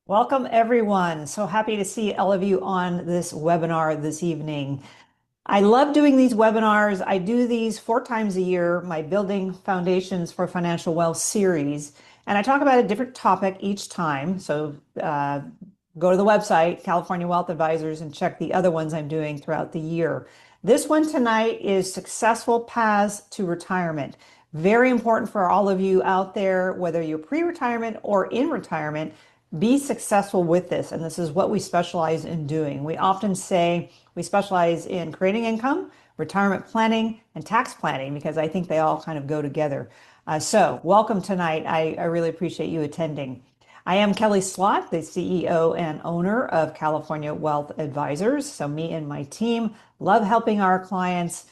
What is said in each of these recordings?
Welcome, everyone. So happy to see all of you on this webinar this evening. I love doing these webinars. I do these 4 times a year, my Building Foundations for Financial Wealth series, and I talk about a different topic each time. So go to the website, California Wealth Advisors, and check the other ones I'm doing throughout the year. This one tonight is Successful Paths to Retirement. Very important for all of you out there, whether you're pre-retirement or in retirement. Be successful with this. And this is what we specialize in doing. We often say we specialize in creating income, retirement planning, and tax planning because I think they all kind of go together. So welcome tonight. I really appreciate you attending. I am Kelly Slott, the CEO and owner of California Wealth Advisors. So me and my team love helping our clients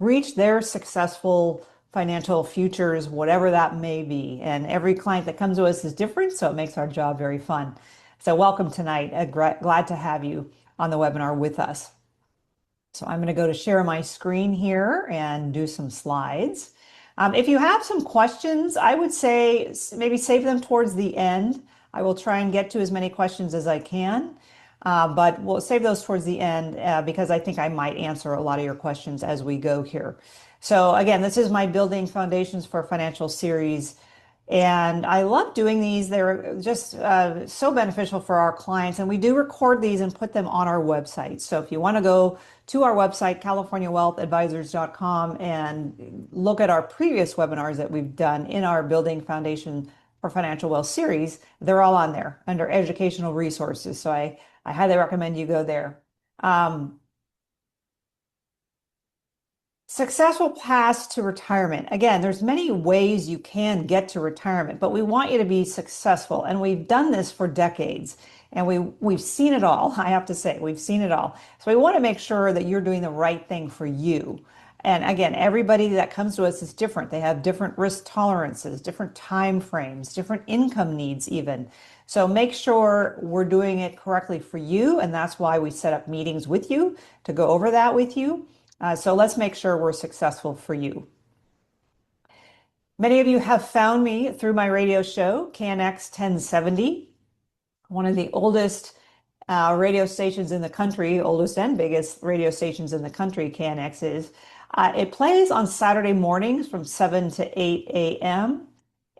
reach their successful financial futures, whatever that may be. And every client that comes to us is different, so it makes our job very fun. So welcome tonight. Glad to have you on the webinar with us. So I'm going to go to share my screen here and do some slides. If you have some questions, I would say maybe save them towards the end. I will try and get to as many questions as I can, but we'll save those towards the end because I think I might answer a lot of your questions as we go here. So again, this is my Building Foundations for Financial series, and I love doing these. They're just so beneficial for our clients, and we do record these and put them on our website. So if you want to go to our website, californiawealthadvisors.com, and look at our previous webinars that we've done in our Building Foundation for Financial Wealth series, they're all on there under educational resources. So I highly recommend you go there. Successful paths to retirement. Again, there's many ways you can get to retirement, but we want you to be successful. And we've done this for decades and we've seen it all. I have to say, we've seen it all. So we want to make sure that you're doing the right thing for you. And again, everybody that comes to us is different. They have different risk tolerances, different time frames, different income needs even. So make sure we're doing it correctly for you. And that's why we set up meetings with you to go over that with you. So let's make sure we're successful for you. Many of you have found me through my radio show, KNX 1070, one of the oldest radio stations in the country, oldest and biggest radio stations in the country, KNX is. It plays on Saturday mornings from 7 to 8 a.m.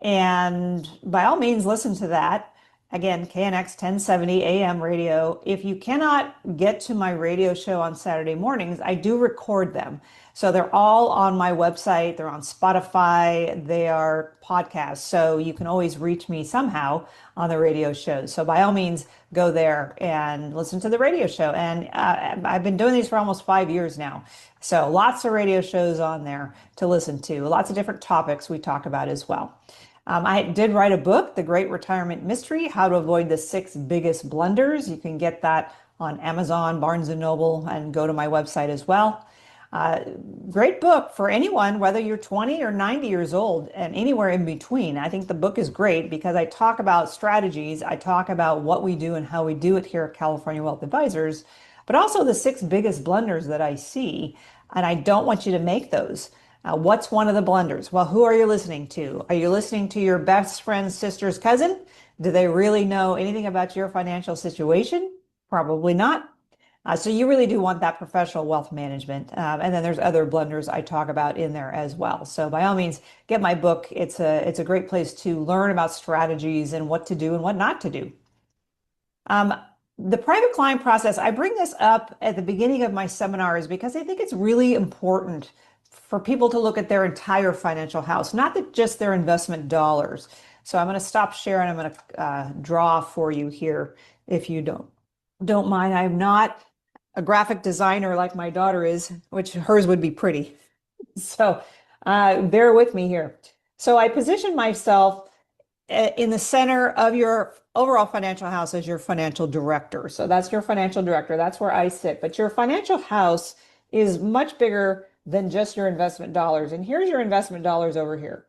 And by all means, listen to that. Again, KNX 1070 AM radio. If you cannot get to my radio show on Saturday mornings, I do record them. So they're all on my website. They're on Spotify. They are podcasts. So you can always reach me somehow on the radio shows. So by all means, go there and listen to the radio show. And I've been doing these for almost 5 years now. So lots of radio shows on there to listen to. Lots of different topics we talk about as well. I did write a book, The Great Retirement Mystery, How to Avoid the 6 Biggest Blunders. You can get that on Amazon, Barnes & Noble, and go to my website as well. Great book for anyone, whether you're 20 or 90 years old and anywhere in between. I think the book is great because I talk about strategies. I talk about what we do and how we do it here at California Wealth Advisors, but also the 6 biggest blunders that I see. And I don't want you to make those. What's one of the blunders? Well, who are you listening to? Are you listening to your best friend's sister's cousin? Do they really know anything about your financial situation? Probably not. So you really do want that professional wealth management. And then there's other blunders I talk about in there as well. So by all means, get my book. It's a great place to learn about strategies and what to do and what not to do. The private client process, I bring this up at the beginning of my seminars because I think it's really important for people to look at their entire financial house, not just their investment dollars. So I'm going to stop sharing. I'm going to draw for you here if you don't mind. I'm not a graphic designer like my daughter is, which hers would be pretty. So bear with me here. So I position myself in the center of your overall financial house as your financial director. So that's your financial director. That's where I sit. But your financial house is much bigger than just your investment dollars. And here's your investment dollars over here.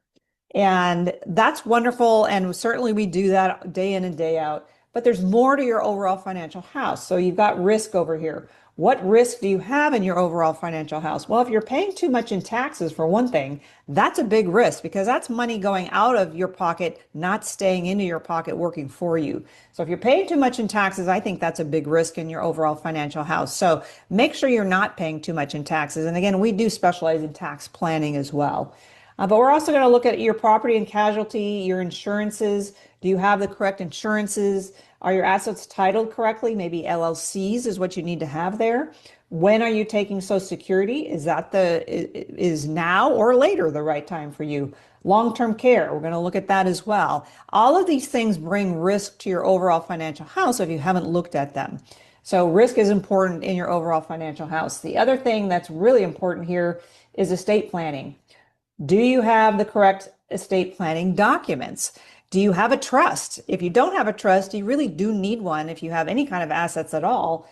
And that's wonderful. And certainly we do that day in and day out. But there's more to your overall financial house. So you've got risk over here. What risk do you have in your overall financial house? Well, if you're paying too much in taxes, for one thing, that's a big risk because that's money going out of your pocket, not staying into your pocket, working for you. So if you're paying too much in taxes, I think that's a big risk in your overall financial house. So make sure you're not paying too much in taxes. And again, we do specialize in tax planning as well. But we're also going to look at your property and casualty, your insurances. Do you have the correct insurances? Are your assets titled correctly? Maybe LLCs is what you need to have there. When are you taking Social Security? Is now or later the right time for you? Long-term care, we're going to look at that as well. All of these things bring risk to your overall financial house if you haven't looked at them. So risk is important in your overall financial house. The other thing that's really important here is estate planning. Do you have the correct estate planning documents? Do you have a trust? If you don't have a trust, you really do need one. If you have any kind of assets at all,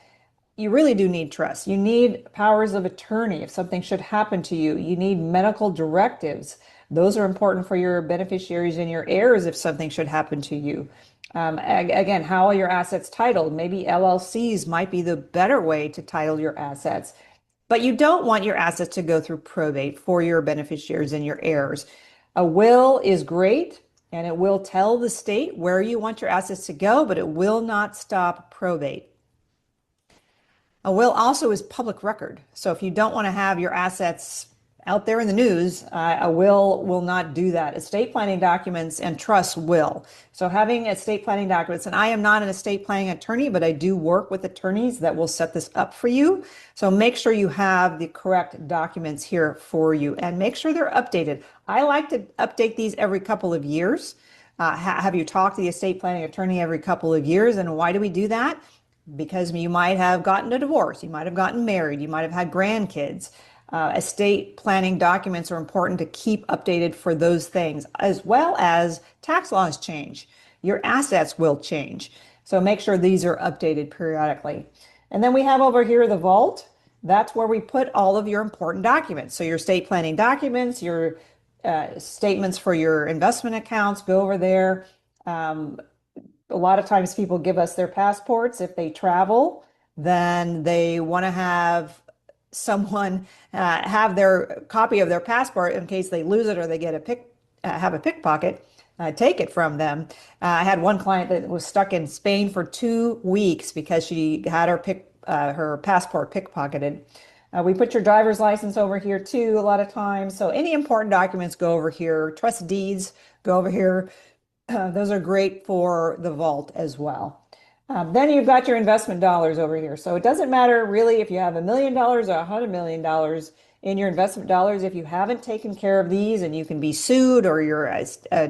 you really do need trust. You need powers of attorney if something should happen to you. You need medical directives. Those are important for your beneficiaries and your heirs if something should happen to you. Again, how are your assets titled? Maybe LLCs might be the better way to title your assets. But you don't want your assets to go through probate for your beneficiaries and your heirs. A will is great and it will tell the state where you want your assets to go, but it will not stop probate. A will also is public record. So if you don't want to have your assets out there in the news, a will not do that. Estate planning documents and trusts will. So having estate planning documents, and I am not an estate planning attorney, but I do work with attorneys that will set this up for you. So make sure you have the correct documents here for you and make sure they're updated. I like to update these every couple of years. Have you talked to the estate planning attorney every couple of years? And why do we do that? Because you might have gotten a divorce, you might have gotten married, you might have had grandkids. Estate planning documents are important to keep updated for those things, as well as tax laws change. Your assets will change. So make sure these are updated periodically. And then we have over here the vault. That's where we put all of your important documents. So your estate planning documents, your statements for your investment accounts go over there. A lot of times people give us their passports. If they travel, then they want to have someone have their copy of their passport in case they lose it or they get have a pickpocket take it from them. I had one client that was stuck in Spain for 2 weeks because she had her passport pickpocketed. We put your driver's license over here too a lot of times. So any important documents go over here. Trust deeds go over here. Those are great for the vault as well. Then you've got your investment dollars over here. So it doesn't matter really if you have $1 million or $100 million in your investment dollars. If you haven't taken care of these and you can be sued or your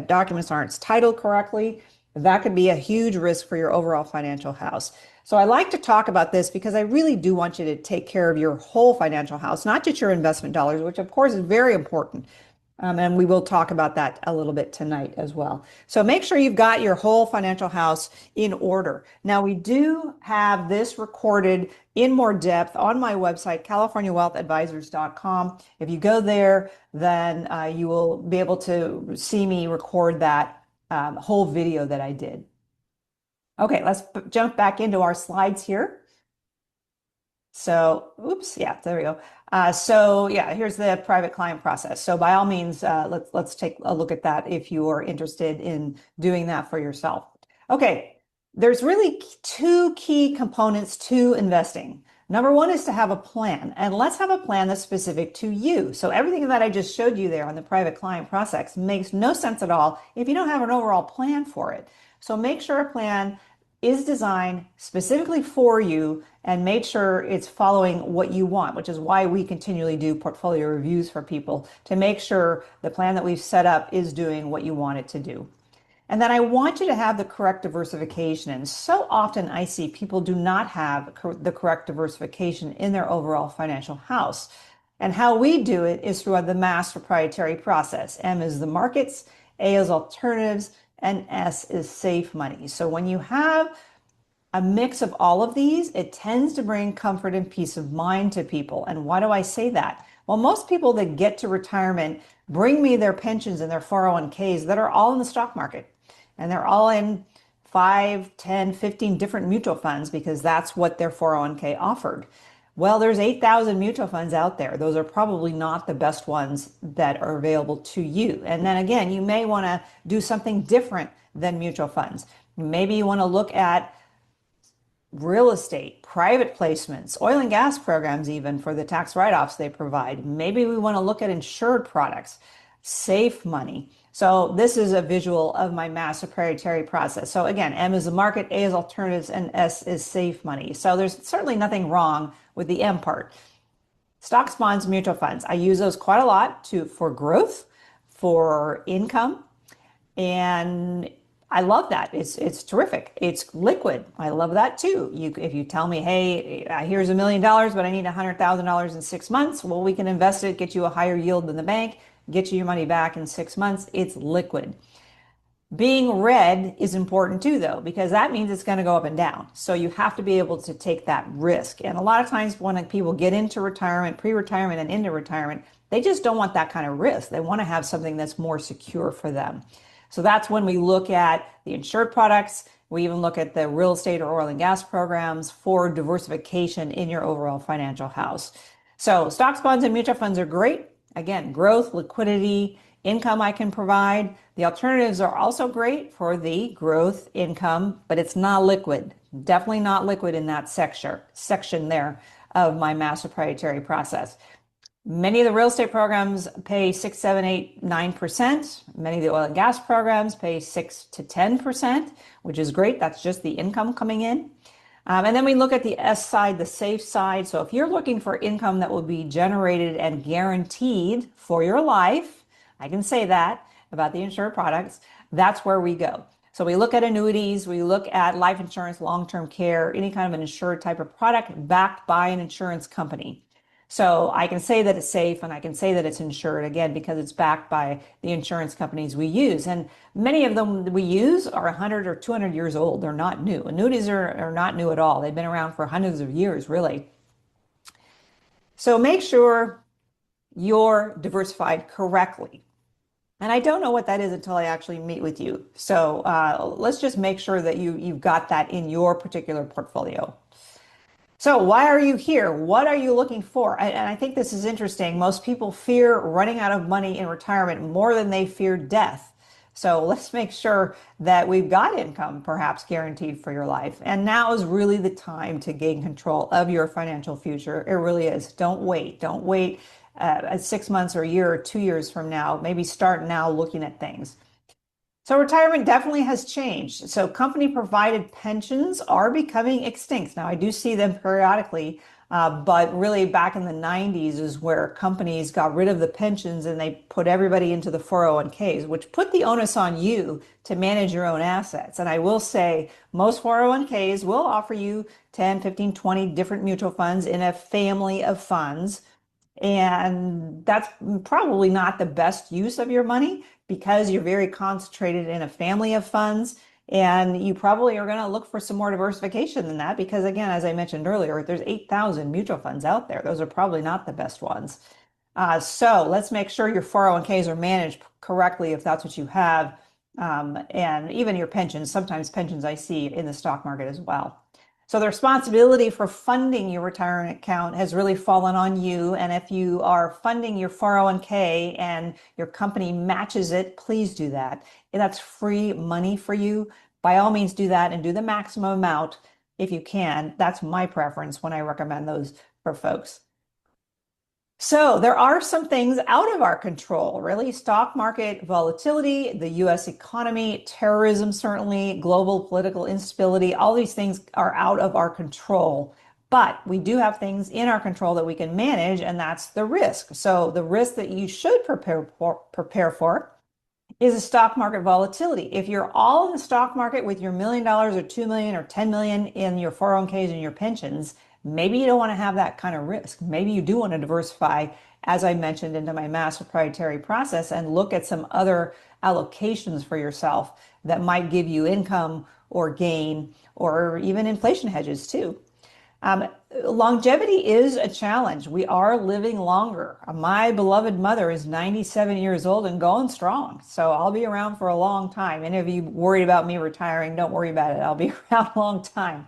documents aren't titled correctly, that could be a huge risk for your overall financial house. So I like to talk about this because I really do want you to take care of your whole financial house, not just your investment dollars, which of course is very important. And we will talk about that a little bit tonight as well. So make sure you've got your whole financial house in order. Now, we do have this recorded in more depth on my website, californiawealthadvisors.com. If you go there, then you will be able to see me record that whole video that I did. Okay, let's jump back into our slides here. So, oops, yeah, there we go. So yeah, here's the private client process. So by all means, let's take a look at that if you are interested in doing that for yourself. Okay, there's really 2 key components to investing. Number 1 is to have a plan, and let's have a plan that's specific to you. So everything that I just showed you there on the private client process makes no sense at all if you don't have an overall plan for it. So make sure a plan is designed specifically for you and make sure it's following what you want, which is why we continually do portfolio reviews for people to make sure the plan that we've set up is doing what you want it to do. And then I want you to have the correct diversification. And so often I see people do not have the correct diversification in their overall financial house. And how we do it is through the mass proprietary process. M is the markets, A is alternatives, and S is safe money. So when you have a mix of all of these, it tends to bring comfort and peace of mind to people. And why do I say that? Well, most people that get to retirement bring me their pensions and their 401ks that are all in the stock market. And they're all in 5, 10, 15 different mutual funds because that's what their 401k offered. Well, there's 8,000 mutual funds out there. Those are probably not the best ones that are available to you. And then again, you may want to do something different than mutual funds. Maybe you want to look at real estate, private placements, oil and gas programs, even for the tax write-offs they provide. Maybe we want to look at insured products, safe money. So this is a visual of my master proprietary process. So again, M is the market, A is alternatives, and S is safe money. So there's certainly nothing wrong with the M part. Stocks, bonds, mutual funds. I use those quite a lot for growth, for income, and I love that. It's terrific. It's liquid. I love that too. If you tell me, hey, here's $1 million, but I need $100,000 in 6 months, well, we can invest it, get you a higher yield than the bank, get you your money back in 6 months. It's liquid. Being red is important too, though, because that means it's going to go up and down. So you have to be able to take that risk. And a lot of times when people get into retirement, pre-retirement, and into retirement, they just don't want that kind of risk. They want to have something that's more secure for them. So that's when we look at the insured products. We even look at the real estate or oil and gas programs for diversification in your overall financial house. So stocks, bonds, and mutual funds are great. Again, growth, liquidity, income I can provide. The alternatives are also great for the growth, income, but it's not liquid. Definitely not liquid in that section there of my master proprietary process. Many of the real estate programs pay 6, 7, 8, 9%. Many of the oil and gas programs pay 6 to 10%, which is great. That's just the income coming in. And then we look at the S side, the safe side. So if you're looking for income that will be generated and guaranteed for your life, I can say that about the insured products, that's where we go. So we look at annuities, we look at life insurance, long-term care, any kind of an insured type of product backed by an insurance company. So I can say that it's safe and I can say that it's insured, again, because it's backed by the insurance companies we use. And many of them we use are 100 or 200 years old. They're not new. Annuities are not new at all. They've been around for hundreds of years, really. So make sure you're diversified correctly. And I don't know what that is until I actually meet with you. So let's just make sure that you've got that in your particular portfolio. So why are you here? What are you looking for? And I think this is interesting. Most people fear running out of money in retirement more than they fear death. So let's make sure that we've got income perhaps guaranteed for your life. And now is really the time to gain control of your financial future. It really is. Don't wait. Don't wait 6 months or a year or 2 years from now. Maybe start now looking at things. So retirement definitely has changed. So company provided pensions are becoming extinct. Now I do see them periodically, but really back in the 90s is where companies got rid of the pensions and they put everybody into the 401ks, which put the onus on you to manage your own assets. And I will say most 401ks will offer you 10, 15, 20 different mutual funds in a family of funds. And that's probably not the best use of your money because you're very concentrated in a family of funds. And you probably are going to look for some more diversification than that because, again, as I mentioned earlier, there's 8,000 mutual funds out there. Those are probably not the best ones. So let's make sure your 401ks are managed correctly if that's what you have. And even your pensions, sometimes pensions I see in the stock market as well. So the responsibility for funding your retirement account has really fallen on you. And if you are funding your 401k and your company matches it, please do that. And that's free money for you. By all means, do that and do the maximum amount if you can. That's my preference when I recommend those for folks. So there are some things out of our control, really. Stock market volatility, the US economy, terrorism, certainly, global political instability, all these things are out of our control. But we do have things in our control that we can manage, and that's the risk. So the risk that you should prepare for is a stock market volatility. If you're all in the stock market with your $1 million or $2 million or $10 million in your 401ks and your pensions, maybe you don't want to have that kind of risk. Maybe you do want to diversify, as I mentioned, into my master proprietary process and look at some other allocations for yourself that might give you income or gain or even inflation hedges too. Longevity is a challenge. We are living longer. My beloved mother is 97 years old and going strong. So I'll be around for a long time. Any of you worried about me retiring, don't worry about it. I'll be around a long time.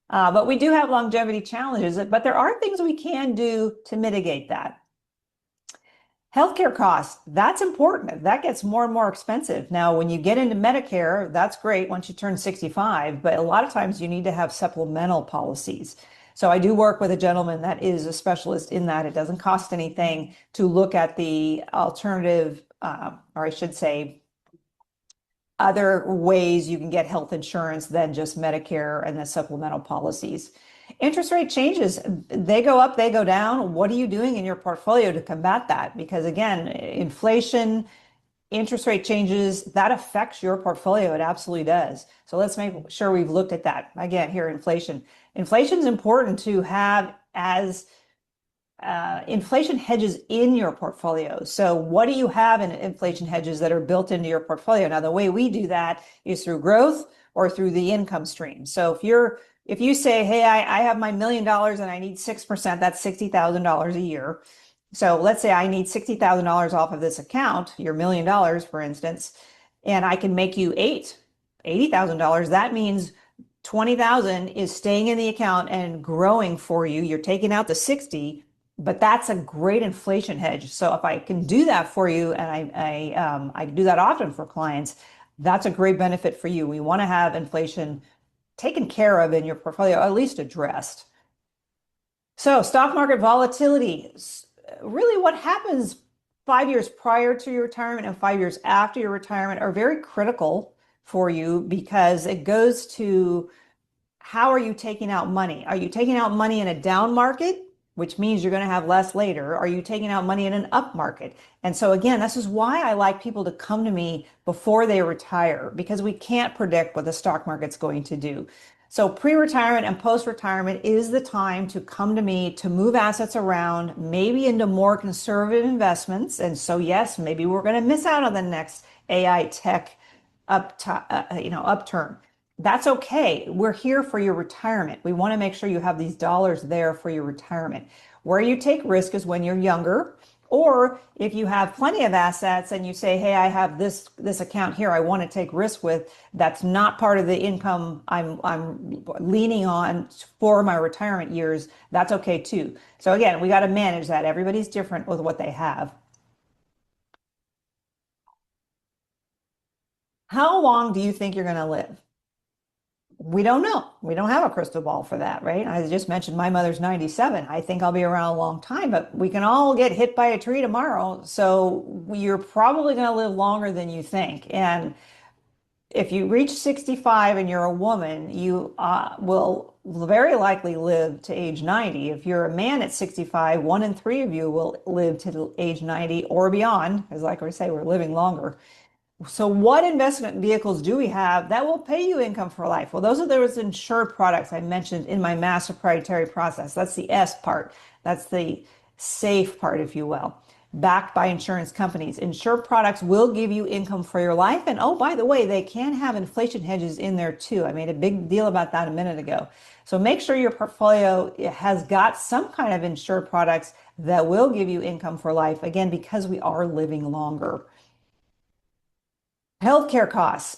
But we do have longevity challenges, but there are things we can do to mitigate that. Healthcare costs, that's important. That gets more and more expensive. Now, when you get into Medicare, that's great once you turn 65, but a lot of times you need to have supplemental policies. So I do work with a gentleman that is a specialist in that. It doesn't cost anything to look at the alternative, or I should say, other ways you can get health insurance than just Medicare and the supplemental policies. Interest rate changes, they go up, they go down. What are you doing in your portfolio to combat that? Because again, inflation, interest rate changes, that affects your portfolio. It absolutely does. So let's make sure we've looked at that. Again, here, inflation. Inflation is important to have as inflation hedges in your portfolio. So what do you have in inflation hedges that are built into your portfolio? Now, the way we do that is through growth or through the income stream. So if you say, hey, I have my $1 million and I need 6%, that's $60,000 a year. So let's say I need $60,000 off of this account, your $1 million, for instance, and I can make you $80,000. That means 20,000 is staying in the account and growing for you. You're taking out the 60, but that's a great inflation hedge. So if I can do that for you, and I do that often for clients, that's a great benefit for you. We want to have inflation taken care of in your portfolio, at least addressed. So stock market volatility, really what happens 5 years prior to your retirement and 5 years after your retirement are very critical for you because it goes to how are you taking out money? Are you taking out money in a down market, which means you're going to have less later? Are you taking out money in an up market? And so again, this is why I like people to come to me before they retire, because we can't predict what the stock market's going to do. So pre-retirement and post-retirement is the time to come to me to move assets around, maybe into more conservative investments. And so yes, maybe we're going to miss out on the next AI tech upturn. That's okay. We're here for your retirement. We want to make sure you have these dollars there for your retirement. Where you take risk is when you're younger, or if you have plenty of assets and you say, hey, I have this account here I want to take risk with, that's not part of the income I'm leaning on for my retirement years, that's okay too. So again, we got to manage that. Everybody's different with what they have. How long do you think you're going to live? We don't know. We don't have a crystal ball for that, right? I just mentioned my mother's 97. I think I'll be around a long time, but we can all get hit by a tree tomorrow. So you're probably going to live longer than you think. And if you reach 65 and you're a woman, you will very likely live to age 90. If you're a man at 65, 1 in 3 of you will live to age 90 or beyond, because like I say, we're living longer. So what investment vehicles do we have that will pay you income for life? Well, those are those insured products I mentioned in my master proprietary process. That's the S part. That's the safe part, if you will. Backed by insurance companies. Insured products will give you income for your life. And oh, by the way, they can have inflation hedges in there too. I made a big deal about that a minute ago. So make sure your portfolio has got some kind of insured products that will give you income for life. Again, because we are living longer. Healthcare costs.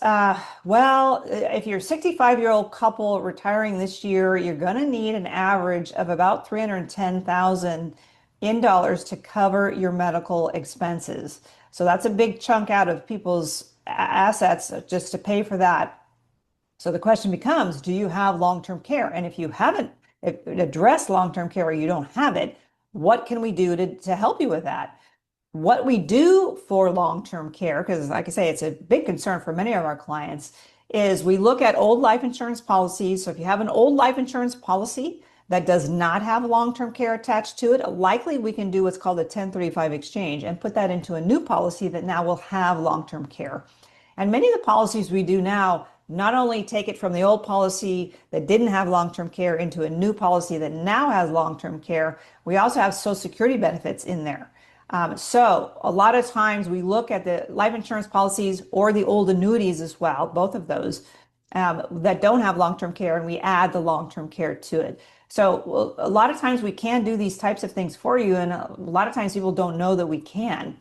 Well, if you're a 65-year-old couple retiring this year, you're going to need an average of about 310,000 in dollars to cover your medical expenses. So that's a big chunk out of people's assets just to pay for that. So the question becomes, do you have long-term care? And if you haven't addressed long-term care or you don't have it, what can we do to help you with that? What we do for long-term care, because like I say, it's a big concern for many of our clients, is we look at old life insurance policies. So if you have an old life insurance policy that does not have long-term care attached to it, likely we can do what's called a 1035 exchange and put that into a new policy that now will have long-term care. And many of the policies we do now not only take it from the old policy that didn't have long-term care into a new policy that now has long-term care, we also have Social Security benefits in there. So a lot of times we look at the life insurance policies or the old annuities as well, both of those that don't have long-term care, and we add the long-term care to it. So a lot of times we can do these types of things for you, and a lot of times people don't know that we can.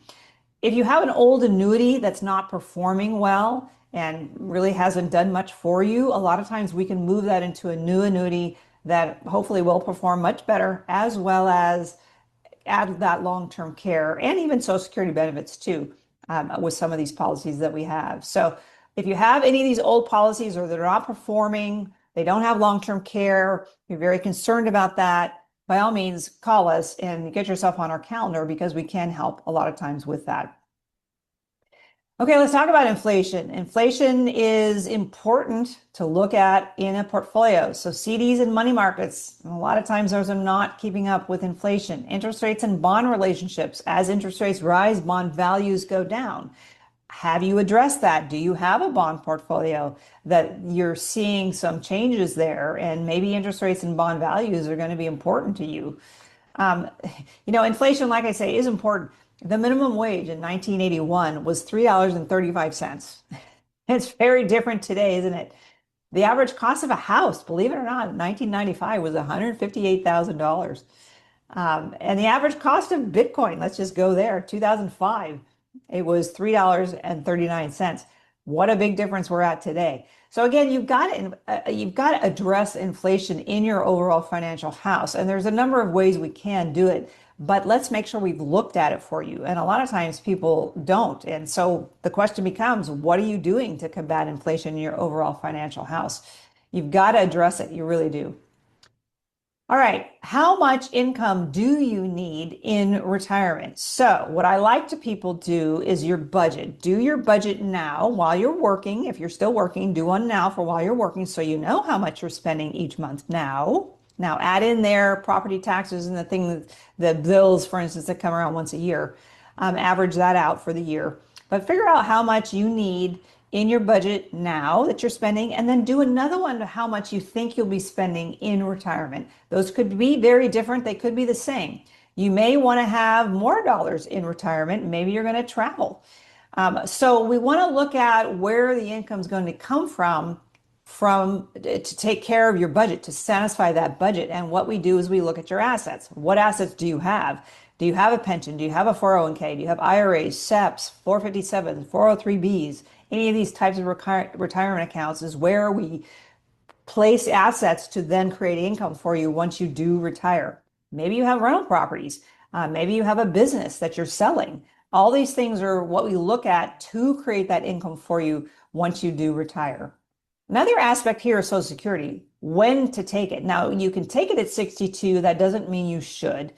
If you have an old annuity that's not performing well and really hasn't done much for you, a lot of times we can move that into a new annuity that hopefully will perform much better, as well as add that long-term care and even Social Security benefits too, with some of these policies that we have. So if you have any of these old policies or they're not performing, they don't have long-term care, you're very concerned about that, by all means, call us and get yourself on our calendar because we can help a lot of times with that. Okay, let's talk about inflation. Inflation is important to look at in a portfolio. So CDs and money markets, a lot of times those are not keeping up with inflation. Interest rates and bond relationships. As interest rates rise, bond values go down. Have you addressed that? Do you have a bond portfolio that you're seeing some changes there? And maybe interest rates and bond values are going to be important to you. Um, Inflation, like I say, is important. The minimum wage in 1981 was $3.35. It's very different today, isn't it? The average cost of a house, believe it or not, in 1995 was $158,000. And the average cost of Bitcoin, let's just go there, 2005, it was $3.39. What a big difference we're at today. So again, you've got to address inflation in your overall financial house. And there's a number of ways we can do it, but let's make sure we've looked at it for you. And a lot of times people don't. And so the question becomes, what are you doing to combat inflation in your overall financial house? You've got to address it. You really do. All right, how much income do you need in retirement? So, what I like to people do is your budget. Do your budget now while you're working. If you're still working, do one now for while you're working so you know how much you're spending each month now. Now, add in there property taxes and the bills, for instance, that come around once a year. Average that out for the year. But figure out how much you need in your budget now that you're spending, and then do another one to how much you think you'll be spending in retirement. Those could be very different. They could be the same. You may want to have more dollars in retirement. Maybe you're going to travel. So we want to look at where the income is going to come from to take care of your budget, to satisfy that budget. And what we do is we look at your assets. What assets do you have? Do you have a pension? Do you have a 401k? Do you have IRAs, SEPs, 457s, 403bs? Any of these types of retirement accounts is where we place assets to then create income for you once you do retire. Maybe you have rental properties. Maybe you have a business that you're selling. All these things are what we look at to create that income for you once you do retire. Another aspect here is Social Security, when to take it. Now, you can take it at 62. That doesn't mean you should.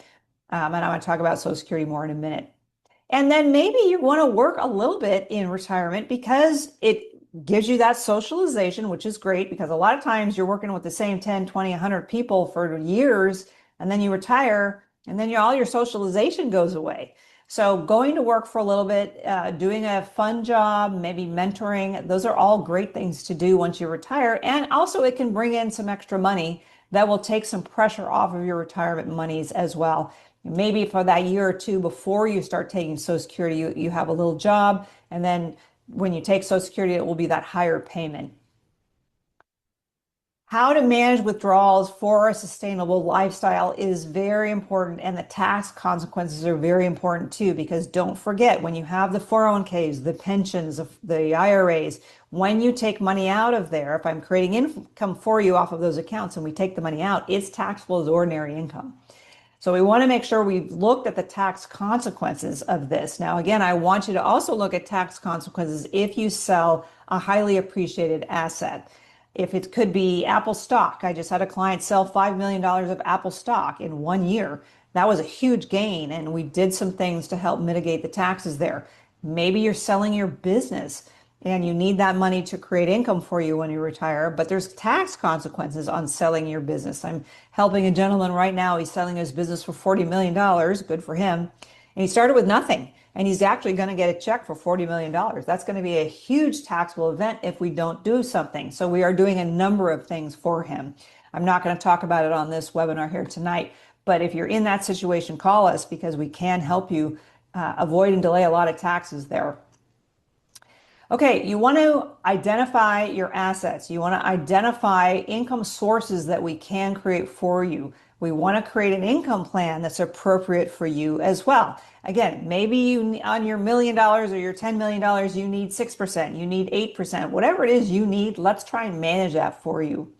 And I'm going to talk about Social Security more in a minute. And then maybe you want to work a little bit in retirement because it gives you that socialization, which is great because a lot of times you're working with the same 10, 20, 100 people for years, and then you retire, and then all your socialization goes away. So going to work for a little bit, doing a fun job, maybe mentoring, those are all great things to do once you retire. And also it can bring in some extra money that will take some pressure off of your retirement monies as well. Maybe for that year or two before you start taking Social Security, you have a little job, and then when you take Social Security, it will be that higher payment. How to manage withdrawals for a sustainable lifestyle is very important, and the tax consequences are very important too, because don't forget, when you have the 401ks, the pensions, the IRAs, when you take money out of there, if I'm creating income for you off of those accounts and we take the money out, it's taxable as ordinary income. So we want to make sure we've looked at the tax consequences of this. Now, again, I want you to also look at tax consequences if you sell a highly appreciated asset. If it could be Apple stock. I just had a client sell $5 million of Apple stock in 1 year. That was a huge gain, and we did some things to help mitigate the taxes there. Maybe you're selling your business and you need that money to create income for you when you retire, but there's tax consequences on selling your business. I'm helping a gentleman right now. He's selling his business for $40 million. Good for him. And he started with nothing. And he's actually going to get a check for $40 million. That's going to be a huge taxable event if we don't do something. So we are doing a number of things for him. I'm not going to talk about it on this webinar here tonight, but if you're in that situation, call us because we can help you avoid and delay a lot of taxes there. Okay, you want to identify your assets. You want to identify income sources that we can create for you. We want to create an income plan that's appropriate for you as well. Again, maybe you on your $1 million or your $10 million, you need 6%, you need 8%, whatever it is you need, let's try and manage that for you.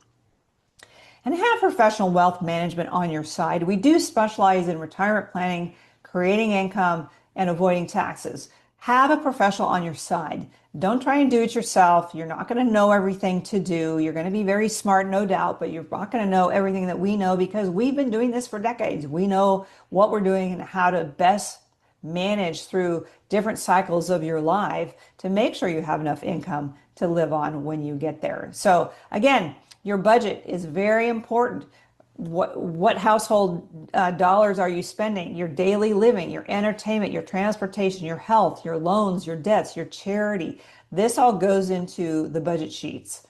And have professional wealth management on your side. We do specialize in retirement planning, creating income, and avoiding taxes. Have a professional on your side. Don't try and do it yourself. You're not going to know everything to do. You're going to be very smart, no doubt, but you're not going to know everything that we know because we've been doing this for decades. We know what we're doing and how to best manage through different cycles of your life to make sure you have enough income to live on when you get there. So again, your budget is very important. What household dollars are you spending? Your daily living, your entertainment, your transportation, your health, your loans, your debts, your charity. This all goes into the budget sheets.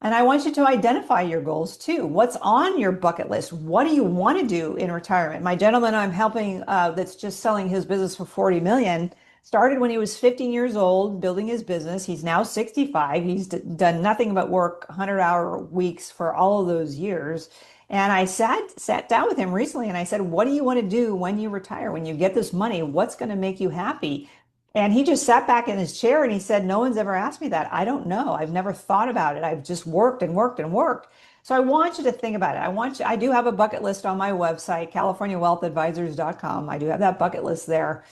And I want you to identify your goals too. What's on your bucket list? What do you want to do in retirement? My gentleman I'm helping that's just selling his business for 40 million started when he was 15 years old building his business. He's now 65. He's done nothing but work 100-hour weeks for all of those years. And I sat down with him recently and I said, what do you want to do when you retire? When you get this money, what's going to make you happy? And he just sat back in his chair and he said, no one's ever asked me that. I don't know. I've never thought about it. I've just worked and worked and worked. So I want you to think about it. I do have a bucket list on my website, californiawealthadvisors.com. I do have that bucket list there.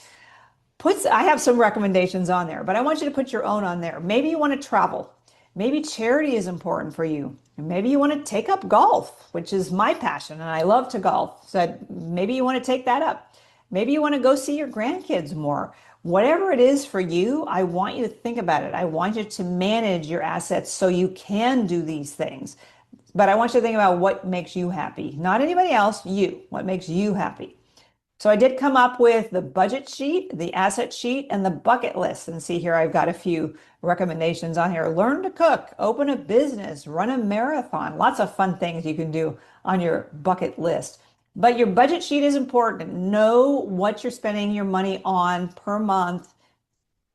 I have some recommendations on there, but I want you to put your own on there. Maybe you want to travel. Maybe charity is important for you. Maybe you want to take up golf, which is my passion, and I love to golf. So maybe you want to take that up. Maybe you want to go see your grandkids more. Whatever it is for you, I want you to think about it. I want you to manage your assets so you can do these things. But I want you to think about what makes you happy, not anybody else, you, what makes you happy. So I did come up with the budget sheet, the asset sheet, and the bucket list. And see here, I've got a few recommendations on here. Learn to cook, open a business, run a marathon, lots of fun things you can do on your bucket list. But your budget sheet is important. Know what you're spending your money on per month,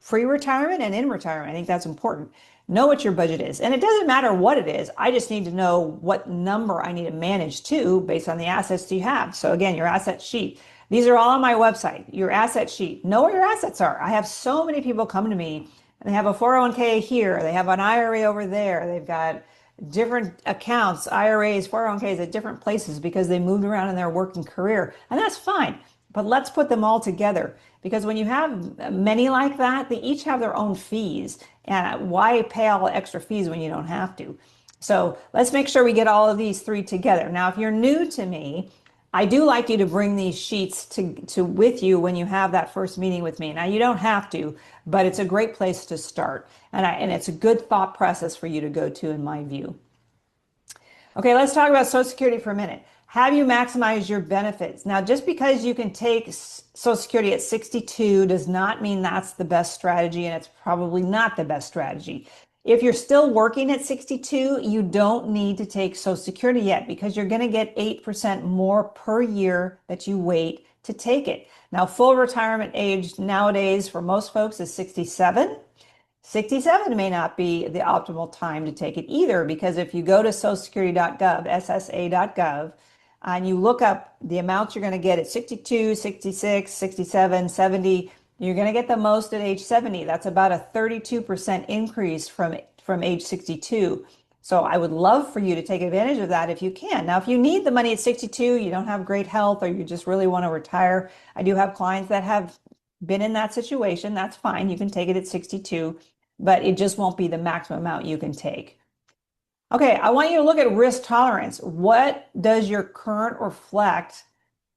pre-retirement and in retirement. I think that's important. Know what your budget is. And it doesn't matter what it is. I just need to know what number I need to manage to based on the assets you have. So again, your asset sheet. These are all on my website, your asset sheet. Know what your assets are. I have so many people come to me and they have a 401k here. They have an IRA over there. They've got different accounts, IRAs, 401ks at different places because they moved around in their working career. And that's fine. But let's put them all together because when you have many like that, they each have their own fees. And why pay all the extra fees when you don't have to? So let's make sure we get all of these three together. Now, if you're new to me, I do like you to bring these sheets to with you when you have that first meeting with me. Now, you don't have to, but it's a great place to start. And it's a good thought process for you to go to, in my view. Okay, let's talk about Social Security for a minute. Have you maximized your benefits? Now, just because you can take Social Security at 62 does not mean that's the best strategy, and it's probably not the best strategy. If you're still working at 62, you don't need to take Social Security yet because you're going to get 8% more per year that you wait to take it. Now, full retirement age nowadays for most folks is 67. 67 may not be the optimal time to take it either because if you go to socialsecurity.gov, ssa.gov, and you look up the amounts you're going to get at 62, 66, 67, 70, you're going to get the most at age 70. That's about a 32% increase from age 62. So I would love for you to take advantage of that if you can. Now, if you need the money at 62, you don't have great health, or you just really want to retire, I do have clients that have been in that situation. That's fine. You can take it at 62, but it just won't be the maximum amount you can take. Okay, I want you to look at risk tolerance. What does your current reflect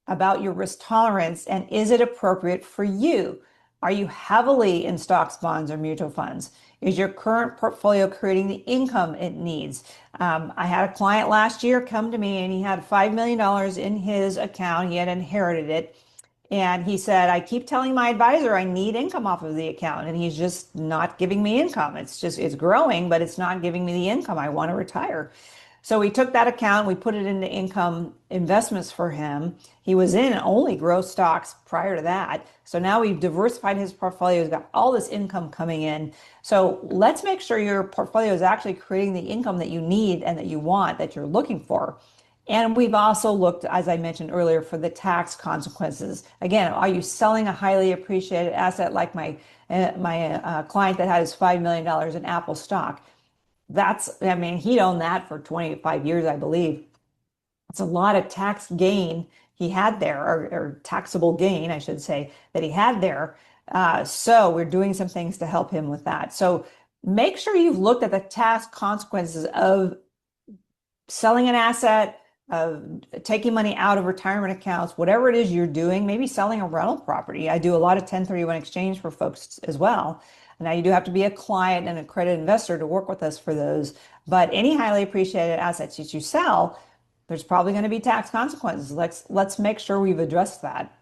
about your risk tolerance, and is it appropriate for you? Are you heavily in stocks, bonds, or mutual funds? Is your current portfolio creating the income it needs? I had a client last year come to me and he had $5 million in his account. He had inherited it. And he said, I keep telling my advisor I need income off of the account, and he's just not giving me income. It's growing, but it's not giving me the income. I want to retire. So we took that account, we put it into income investments for him. He was in only growth stocks prior to that. So now we've diversified his portfolio. He's got all this income coming in. So let's make sure your portfolio is actually creating the income that you need and that you want, that you're looking for. And we've also looked, as I mentioned earlier, for the tax consequences. Again, are you selling a highly appreciated asset like my client that has $5 million in Apple stock? I mean, he'd owned that for 25 years, I believe. It's a lot of tax gain he had there, or taxable gain, I should say, that he had there. So we're doing some things to help him with that. So make sure you've looked at the tax consequences of selling an asset, of taking money out of retirement accounts, whatever it is you're doing, maybe selling a rental property. I do a lot of 1031 exchange for folks as well. Now, you do have to be a client and a credit investor to work with us for those. But any highly appreciated assets that you sell, there's probably going to be tax consequences. Let's make sure we've addressed that.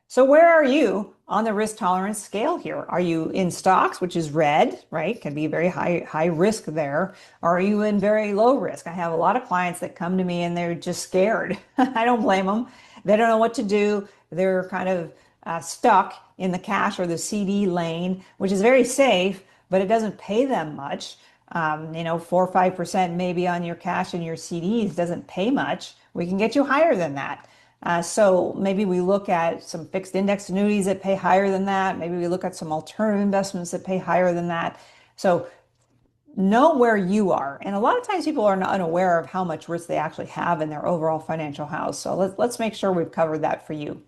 So where are you on the risk tolerance scale here? Are you in stocks, which is red, right? Can be very high risk there. Or are you in very low risk? I have a lot of clients that come to me and they're just scared. I don't blame them. They don't know what to do. They're kind of stuck in the cash or the CD lane, which is very safe, but it doesn't pay them much. 4 or 5% maybe on your cash and your CDs doesn't pay much. We can get you higher than that. So maybe we look at some fixed index annuities that pay higher than that. Maybe we look at some alternative investments that pay higher than that. So know where you are. And a lot of times people are not unaware of how much risk they actually have in their overall financial house. So let's make sure we've covered that for you.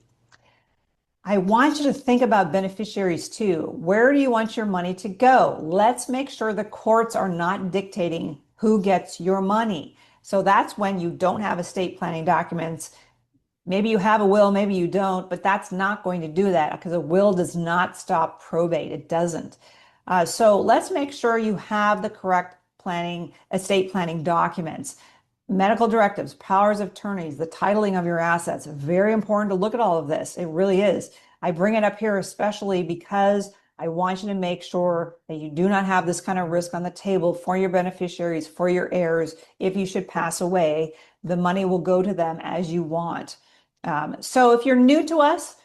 I want you to think about beneficiaries too. Where do you want your money to go? Let's make sure the courts are not dictating who gets your money. So that's when you don't have estate planning documents. Maybe you have a will, maybe you don't, but that's not going to do that because a will does not stop probate. It doesn't. So let's make sure you have the correct estate planning documents. Medical directives, powers of attorneys, the titling of your assets. Very important to look at all of this. It really is. I bring it up here especially because I want you to make sure that you do not have this kind of risk on the table for your beneficiaries, for your heirs. If you should pass away, the money will go to them as you want. So if you're new to us,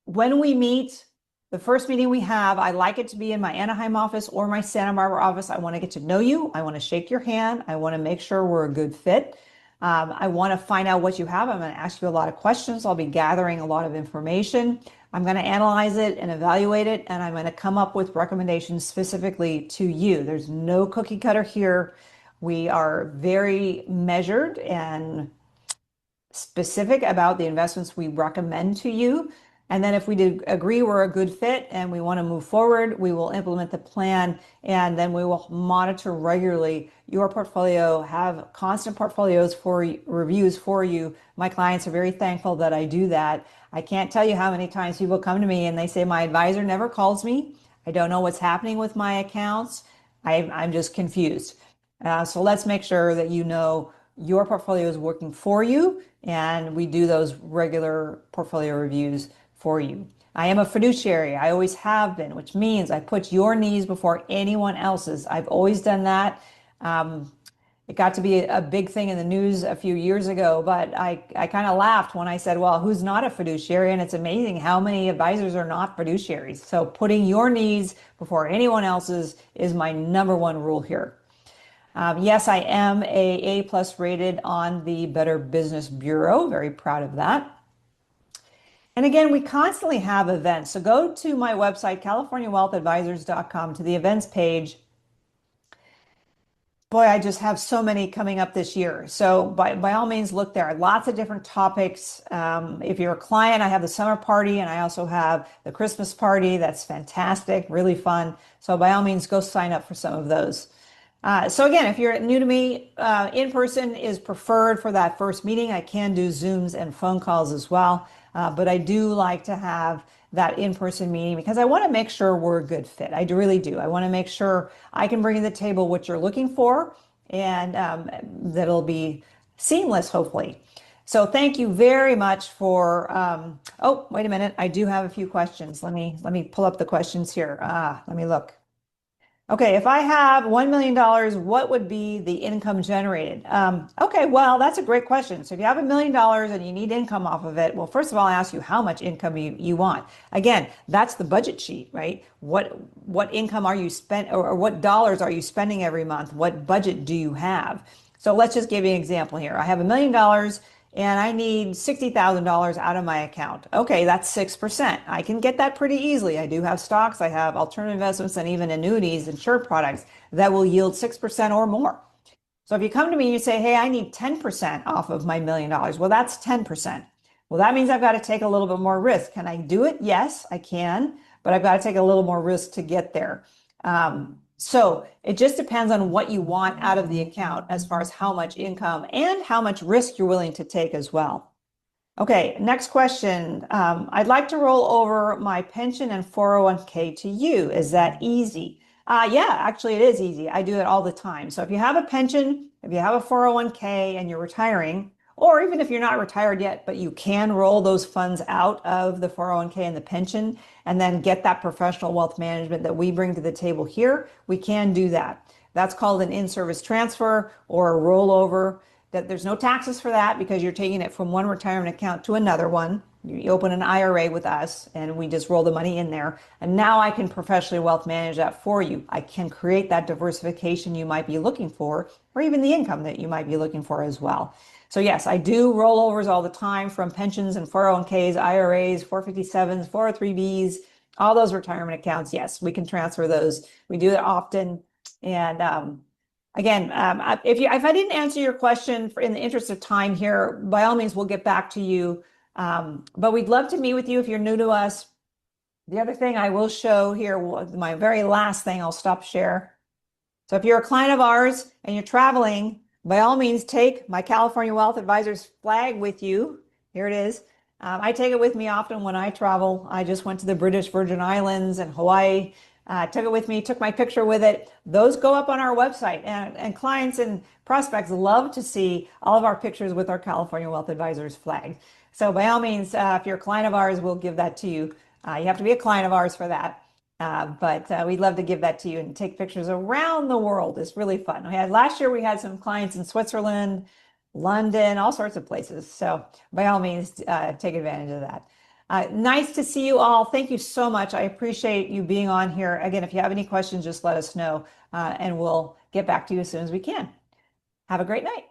when we meet, the first meeting we have, I like it to be in my Anaheim office or my Santa Barbara office. I want to get to know you. I want to shake your hand. I want to make sure we're a good fit. I want to find out what you have. I'm going to ask you a lot of questions. I'll be gathering a lot of information. I'm going to analyze it and evaluate it, and I'm going to come up with recommendations specifically to you. There's no cookie cutter here. We are very measured and specific about the investments we recommend to you. And then if we did agree we're a good fit and we want to move forward, we will implement the plan, and then we will monitor regularly your portfolio, have constant portfolios for reviews for you. My clients are very thankful that I do that. I can't tell you how many times people come to me and they say, my advisor never calls me. I don't know what's happening with my accounts. I'm just confused. So let's make sure that you know your portfolio is working for you, and we do those regular portfolio reviews for you. I am a fiduciary. I always have been, which means I put your needs before anyone else's. I've always done that. It got to be a big thing in the news a few years ago, but I kind of laughed when I said, well, who's not a fiduciary? And it's amazing how many advisors are not fiduciaries. So putting your needs before anyone else's is my number one rule here. Yes, I am A+ rated on the Better Business Bureau. Very proud of that. And again, we constantly have events. So go to my website, californiawealthadvisors.com, to the events page. Boy, I just have so many coming up this year. So by all means, look there. Lots of different topics. If you're a client, I have the summer party, and I also have the Christmas party. That's fantastic, really fun. So by all means, go sign up for some of those. So again, if you're new to me, in person is preferred for that first meeting. I can do Zooms and phone calls as well, but I do like to have that in-person meeting because I want to make sure we're a good fit. I really do. I want to make sure I can bring to the table what you're looking for, and that'll be seamless, hopefully. So thank you very much for, oh, wait a minute. I do have a few questions. Let me pull up the questions here. Let me look. Okay, if I have $1 million, what would be the income generated? Okay, well, that's a great question. So if you have $1 million and you need income off of it, well, first of all, I ask you how much income you want. Again, that's the budget sheet, right? What income are you spent, or what dollars are you spending every month? What budget do you have? So let's just give you an example here. I have $1 million and I need $60,000 out of my account. Okay, that's 6%. I can get that pretty easily. I do have stocks, I have alternative investments, and even annuities, insured products that will yield 6% or more. So if you come to me and you say, hey, I need 10% off of my $1 million, well, that's 10%. Well, that means I've got to take a little bit more risk. Can I do it? Yes, I can, but I've got to take a little more risk to get there. So it just depends on what you want out of the account as far as how much income and how much risk you're willing to take as well. Okay, next question. I'd like to roll over my pension and 401k to you. Is that easy? Yeah, actually it is easy. I do it all the time. So if you have a pension, if you have a 401k and you're retiring, or even if you're not retired yet, but you can roll those funds out of the 401k and the pension and then get that professional wealth management that we bring to the table here, we can do that. That's called an in-service transfer or a rollover. That there's no taxes for that because you're taking it from one retirement account to another one. You open an IRA with us and we just roll the money in there. And now I can professionally wealth manage that for you. I can create that diversification you might be looking for, or even the income that you might be looking for as well. So yes, I do rollovers all the time from pensions and 401ks, IRAs, 457s, 403bs, all those retirement accounts. Yes, we can transfer those. We do it often. And again, if I didn't answer your question in the interest of time here, by all means, we'll get back to you. But we'd love to meet with you if you're new to us. The other thing I will show here, my very last thing, I'll stop share. So if you're a client of ours and you're traveling, by all means, take my California Wealth Advisors flag with you. Here it is. I take it with me often when I travel. I just went to the British Virgin Islands and Hawaii. Took it with me, took my picture with it. Those go up on our website, and clients and prospects love to see all of our pictures with our California Wealth Advisors flag. So by all means, if you're a client of ours, we'll give that to you. You have to be a client of ours for that. But we'd love to give that to you and take pictures around the world. It's really fun. Last year we had some clients in Switzerland, London, all sorts of places. So by all means, take advantage of that. Nice to see you all. Thank you so much. I appreciate you being on here. Again, if you have any questions, just let us know, and we'll get back to you as soon as we can. Have a great night.